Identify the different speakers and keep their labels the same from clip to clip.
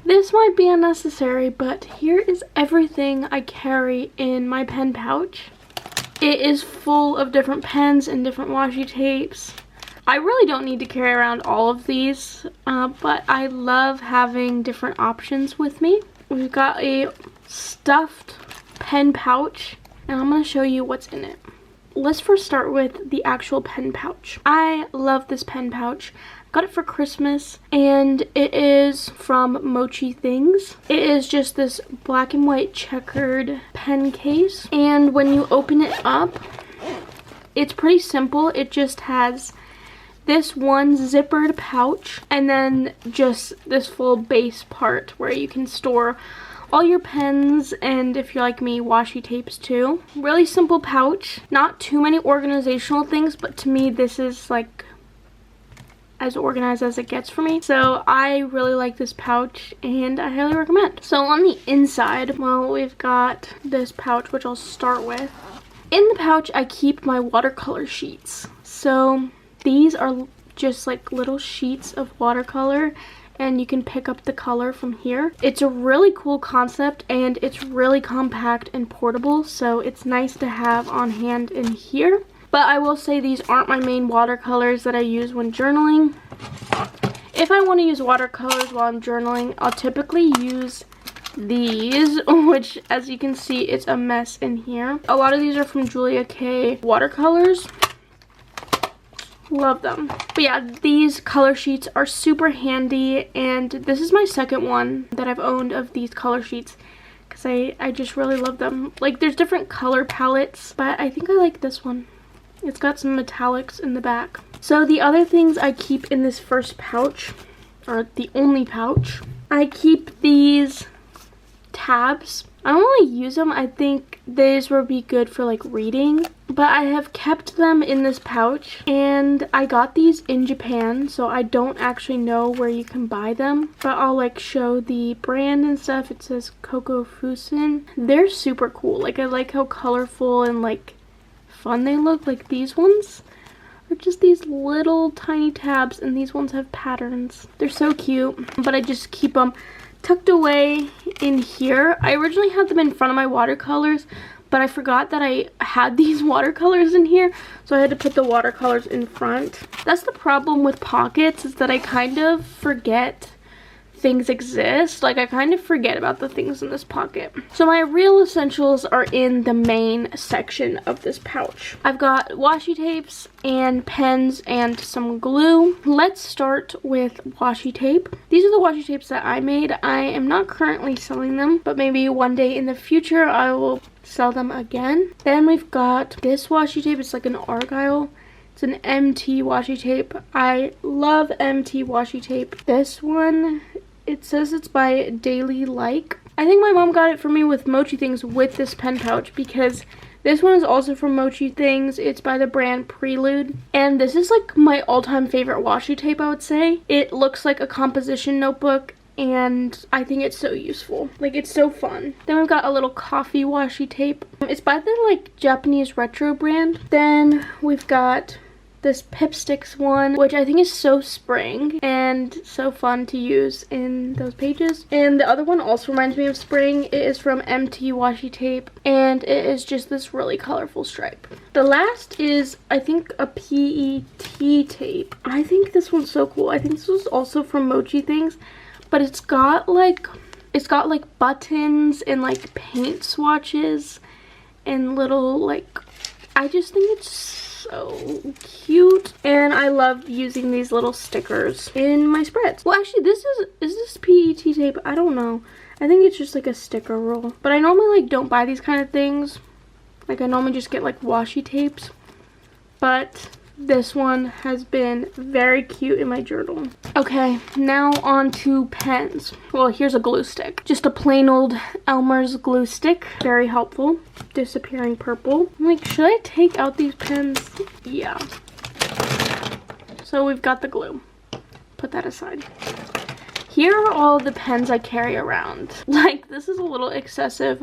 Speaker 1: This might be unnecessary, but here is everything I carry in my pen pouch. It is full of different pens and different washi tapes. I really don't need to carry around all of these, but I love having different options with me. We've got a stuffed pen pouch, and I'm going to show you what's in it. Let's first start with the actual pen pouch. I love this pen pouch. Got it for Christmas, and it is from Mochi Things. It is just this black and white checkered pen case, and when you open it up, it's pretty simple. It just has this one zippered pouch and then just this full base part where you can store all your pens, and if you're like me, washi tapes too. Really simple pouch, not too many organizational things, but to me this is like as organized as it gets for me. So I really like this pouch and I highly recommend. So on the inside, well, we've got this pouch, which I'll start with. In the pouch I keep my watercolor sheets. So these are just like little sheets of watercolor, and you can pick up the color from here. It's a really cool concept, and it's really compact and portable, so it's nice to have on hand in here. But I will say these aren't my main watercolors that I use when journaling. If I want to use watercolors while I'm journaling, I'll typically use these, which as you can see, it's a mess in here. A lot of these are from Cate watercolors. Love them. But yeah, these color sheets are super handy, and this is my second one that I've owned of these color sheets because I just really love them. Like, there's different color palettes, but I think I like this one. It's got some metallics in the back. So the other things I keep in this first pouch, or the only pouch, I keep these tabs. I don't really use them. I think these would be good for like reading, but I have kept them in this pouch, and I got these in Japan, so I don't actually know where you can buy them, but I'll like show the brand and stuff. It says Coco Fusen. They're super cool. Like, I like how colorful and like fun they look. Like, these ones are just these little tiny tabs, and these ones have patterns. They're so cute, but I just keep them tucked away in here. I originally had them in front of my watercolors, but I forgot that I had these watercolors in here, so I had to put the watercolors in front. That's the problem with pockets, is that I kind of forget things exist. Like, I kind of forget about the things in this pocket. So my real essentials are in the main section of this pouch. I've got washi tapes and pens and some glue. Let's start with washi tape. These are the washi tapes that I made. I am not currently selling them, but maybe one day in the future I will sell them again. Then we've got this washi tape. It's like an argyle. It's an MT washi tape. I love MT washi tape. This one, it says it's by Daily Like. I think my mom got it for me with Mochi Things with this pen pouch, because this one is also from Mochi Things. It's by the brand Prelude, and this is like my all-time favorite washi tape, I would say. It looks like a composition notebook, and I think it's so useful. Like, it's so fun. Then we've got a little coffee washi tape. It's by the like Japanese retro brand. Then we've got this Pipsticks one, which I think is so spring and so fun to use in those pages. And the other one also reminds me of spring. It is from MT washi tape, and it is just this really colorful stripe. The last is, I think, a PET tape. I think this one's so cool. I think this was also from Mochi Things, but it's got like buttons and like paint swatches and little like, I just think it's so cute, and I love using these little stickers in my spreads. Well, actually, is this PET tape? I don't know. I think it's just like a sticker roll, but I normally like don't buy these kind of things. Like, I normally just get like washi tapes, but this one has been very cute in my journal. Okay, now on to pens. Well, here's a glue stick. Just a plain old Elmer's glue stick. Very helpful. Disappearing purple. I'm like, should I take out these pens? Yeah. So we've got the glue. Put that aside. Here are all the pens I carry around. Like, this is a little excessive,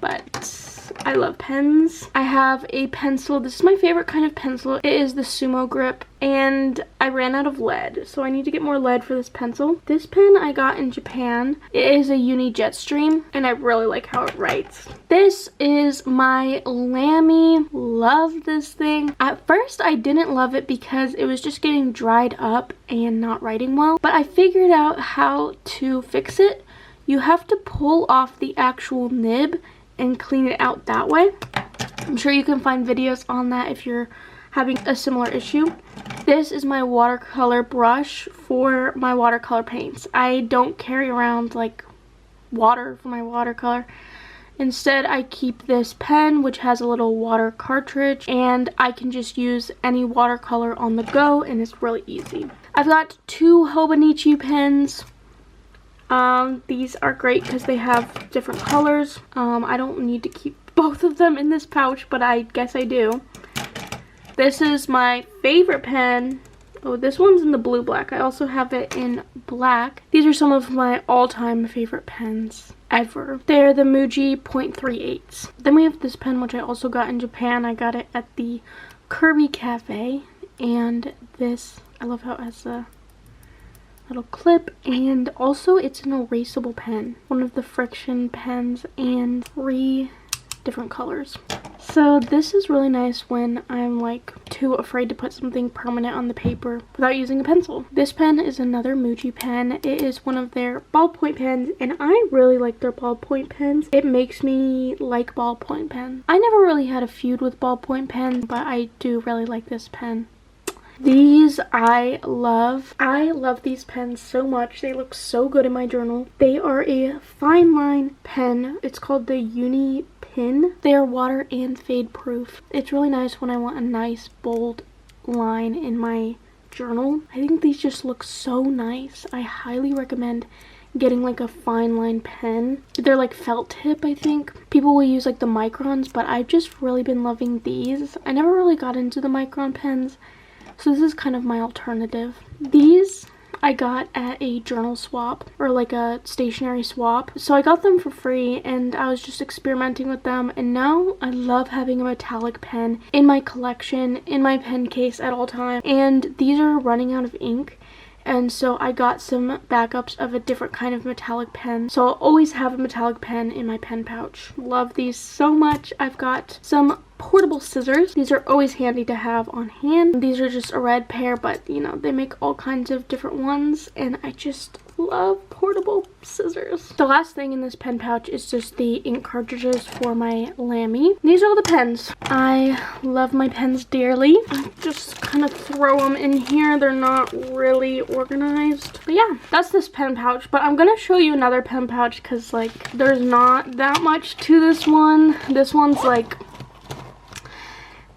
Speaker 1: but I love pens. I have a pencil. This is my favorite kind of pencil. It is the Sumo Grip, and I ran out of lead, so I need to get more lead for this pencil. This pen I got in Japan. It is a Uni Jetstream, and I really like how it writes. This is my Lamy. Love this thing. At first, I didn't love it because it was just getting dried up and not writing well, but I figured out how to fix it. You have to pull off the actual nib and clean it out that way. I'm sure you can find videos on that if you're having a similar issue. This is my watercolor brush for my watercolor paints. I don't carry around like water for my watercolor. Instead, I keep this pen, which has a little water cartridge, and I can just use any watercolor on the go, and it's really easy. I've got 2 Hobonichi pens. These are great because they have different colors. I don't need to keep both of them in this pouch, but I guess I do. This is my favorite pen. Oh, this one's in the blue black. I also have it in black. These are some of my all-time favorite pens ever. They're the Muji .38s. Then we have this pen, which I also got in Japan. I got it at the Kirby Cafe. And this, I love how it has a little clip, and also it's an erasable pen. One of the friction pens, and 3 different colors. So this is really nice when I'm like too afraid to put something permanent on the paper without using a pencil. This pen is another Muji pen. It is one of their ballpoint pens, and I really like their ballpoint pens. It makes me like ballpoint pens. I never really had a feud with ballpoint pens, but I do really like this pen. These I love. I love these pens so much. They look so good in my journal. They are a fine line pen. It's called the Uni Pin. They are water and fade proof. It's really nice when I want a nice bold line in my journal. I think these just look so nice. I highly recommend getting like a fine line pen. They're like felt tip, I think. People will use like the microns, but I've just really been loving these. I never really got into the micron pens, so this is kind of my alternative. These I got at a journal swap, or like a stationery swap. So I got them for free, and I was just experimenting with them, and now I love having a metallic pen in my collection, in my pen case at all times. And these are running out of ink, and so I got some backups of a different kind of metallic pen. So I'll always have a metallic pen in my pen pouch. Love these so much. I've got some portable scissors. These are always handy to have on hand. These are just a red pair, but you know, they make all kinds of different ones, and I just love portable scissors. The last thing in this pen pouch is just the ink cartridges for my Lamy. These are all the pens. I love my pens dearly. I just kind of throw them in here. They're not really organized. But yeah, that's this pen pouch. But I'm gonna show you another pen pouch because like there's not that much to this one. This one's like,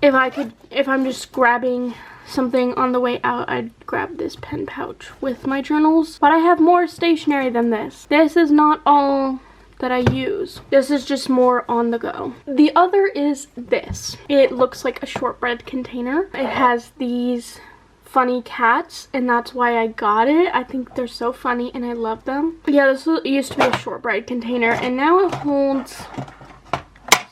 Speaker 1: if I'm just grabbing something on the way out, I'd grab this pen pouch with my journals. But I have more stationery than this. This is not all that I use. This is just more on the go. The other is this. It looks like a shortbread container. It has these funny cats, and that's why I got it. I think they're so funny and I love them. Yeah, this used to be a shortbread container, and now it holds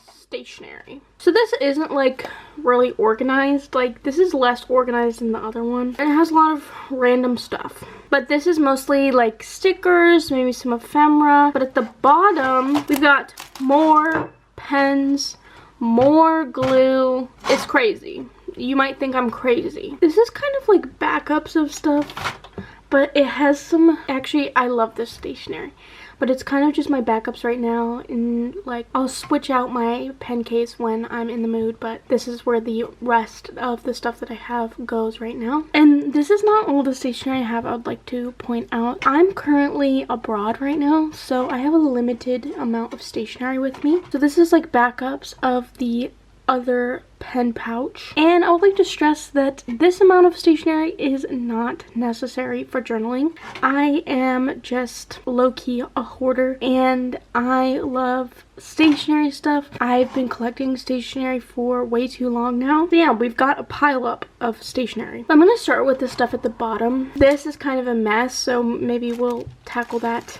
Speaker 1: stationery. So this isn't like really organized. Like this is less organized than the other one, and it has a lot of random stuff. But this is mostly like stickers, maybe some ephemera. But at the bottom we've got more pens, more glue. It's crazy. You might think I'm crazy. This is kind of like backups of stuff, but it has some, actually I love this stationery. But it's kind of just my backups right now, and like I'll switch out my pen case when I'm in the mood, but this is where the rest of the stuff that I have goes right now. And this is not all the stationery I have. I would like to point out I'm currently abroad right now, so I have a limited amount of stationery with me. So this is like backups of the other pen pouch, and I would like to stress that this amount of stationery is not necessary for journaling. I am just low-key a hoarder, and I love stationery stuff. I've been collecting stationery for way too long now. So yeah, we've got a pile up of stationery. I'm gonna start with the stuff at the bottom. This is kind of a mess, so maybe we'll tackle that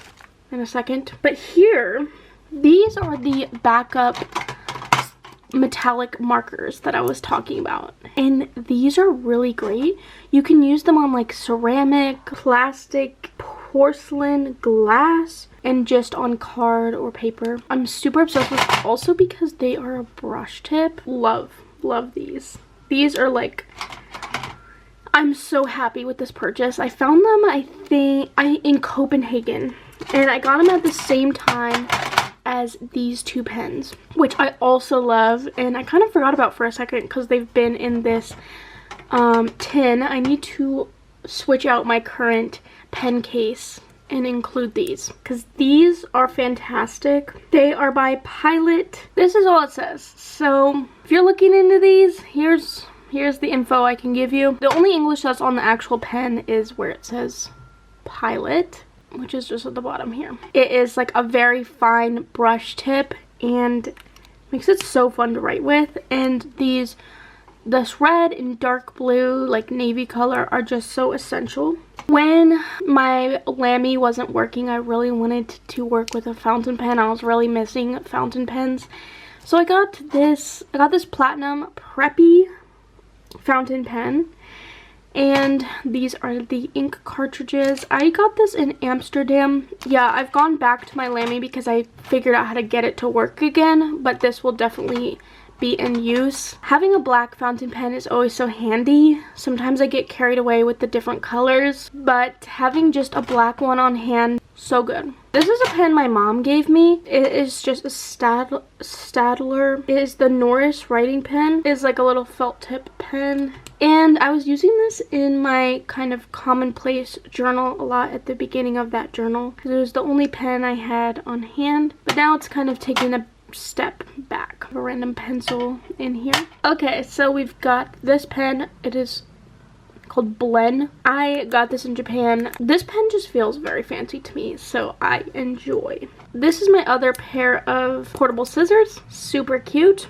Speaker 1: in a second. But here These are the backup metallic markers that I was talking about, and these are really great. You can use them on like ceramic, plastic, porcelain, glass, and just on card or paper. I'm super obsessed with, also because they are a brush tip. Love these. These are like, I'm so happy with this purchase. I found them, I think, in Copenhagen, and I got them at the same time as these two pens, which I also love, and I kind of forgot about for a second because they've been in this tin. I need to switch out my current pen case and include these because these are fantastic. They are by Pilot. This is all it says. So if you're looking into these, here's the info I can give you. The only English that's on the actual pen is where it says Pilot, which is just at the bottom here. It is like a very fine brush tip and makes it so fun to write with. And this red and dark blue, like navy color, are just so essential. When my Lamy wasn't working, I really wanted to work with a fountain pen. I was really missing fountain pens. So I got this Platinum Preppy fountain pen. And these are the ink cartridges. I got this in Amsterdam. Yeah, I've gone back to my Lamy because I figured out how to get it to work again, but this will definitely be in use. Having a black fountain pen is always so handy. Sometimes I get carried away with the different colors, but having just a black one on hand, so good. This is a pen my mom gave me. It is just a Stadler. It is the Norris writing pen. It is like a little felt tip pen. And I was using this in my kind of commonplace journal a lot at the beginning of that journal because it was the only pen I had on hand. But now it's kind of taking a step back. A random pencil in here. Okay, so we've got this pen. It is called Blen. I got this in Japan. This pen just feels very fancy to me, so I enjoy. This is my other pair of portable scissors. Super cute.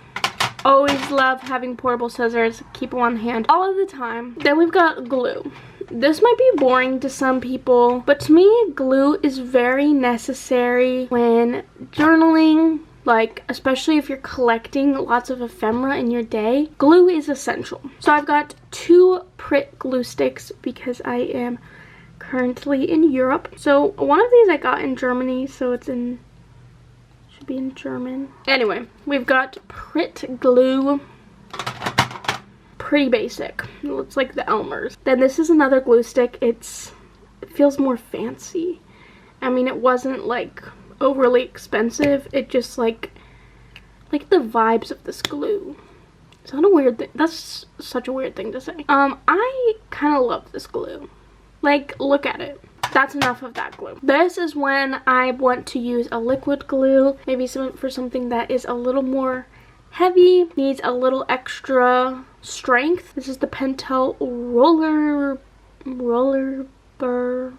Speaker 1: Always love having portable scissors. Keep them on hand all of the time. Then we've got glue. This might be boring to some people, but to me, glue is very necessary when journaling. Like, especially if you're collecting lots of ephemera in your day, glue is essential. So I've got 2 Pritt glue sticks because I am currently in Europe. So one of these I got in Germany, so it's in, should be in German. Anyway, we've got Pritt glue. Pretty basic. It looks like the Elmer's. Then this is another glue stick. It feels more fancy. I mean, it wasn't like overly expensive. It just like the vibes of this glue. Is that a weird thing? That's such a weird thing to say. I kind of love this glue. Like, look at it. That's enough of that glue. This is when I want to use a liquid glue, maybe for something that is a little more heavy, needs a little extra strength. This is the Pentel roller burr.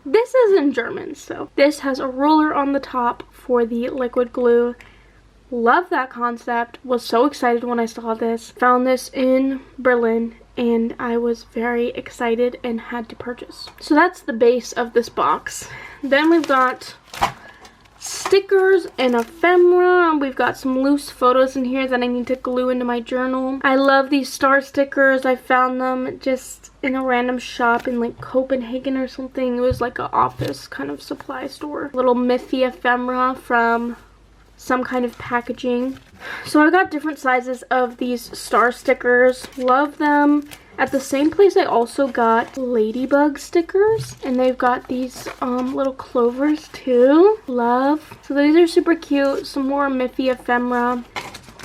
Speaker 1: This is in German, so this has a roller on the top for the liquid glue. Love that concept. Was so excited when I saw this. Found this in Berlin and I was very excited and had to purchase. So that's the base of this box. Then we've got stickers and ephemera. We've got some loose photos in here that I need to glue into my journal. I love these star stickers. I found them just in a random shop in like Copenhagen or something. It was like an office kind of supply store. Little Miffy ephemera from some kind of packaging. So I got different sizes of these star stickers. Love them. At the same place I also got ladybug stickers, and they've got these little clovers too. Love. So these are super cute. Some more Miffy ephemera.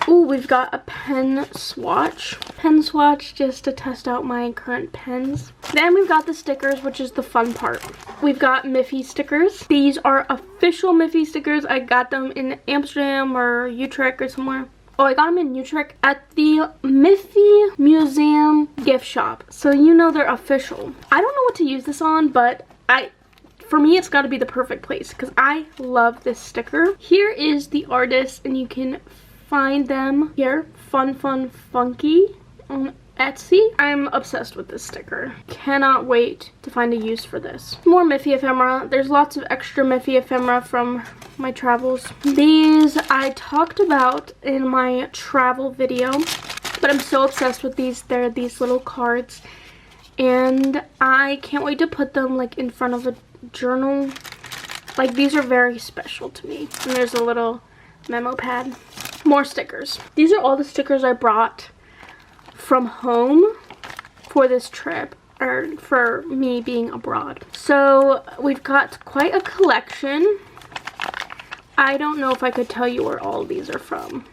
Speaker 1: Ooh, we've got a pen swatch. Pen swatch just to test out my current pens. Then we've got the stickers, which is the fun part. We've got Miffy stickers. These are official Miffy stickers. I got them in Amsterdam or Utrecht or somewhere. Oh, I got them in Utrecht at the Miffy Museum gift shop. So you know they're official. I don't know what to use this on, but for me, it's got to be the perfect place because I love this sticker. Here is the artist, and you can find them here. Fun, Funky on Etsy. I'm obsessed with this sticker. Cannot wait to find a use for this. More Miffy ephemera. There's lots of extra Miffy ephemera from my travels. These I talked about in my travel video, but I'm so obsessed with these. They're these little cards, and I can't wait to put them like in front of a journal. Like, these are very special to me. And there's a little memo pad. More stickers. These are all the stickers I brought from home for this trip, or for me being abroad. So we've got quite a collection. I don't know if I could tell you where all of these are from.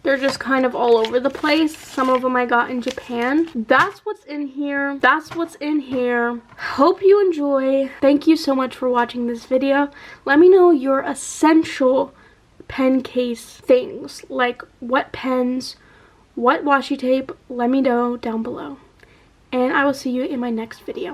Speaker 1: They're just kind of all over the place. Some of them I got in Japan. That's what's in here. That's what's in here. Hope you enjoy. Thank you so much for watching this video. Let me know your essential pen case things, like what pens, what washi tape. Let me know down below. And I will see you in my next video.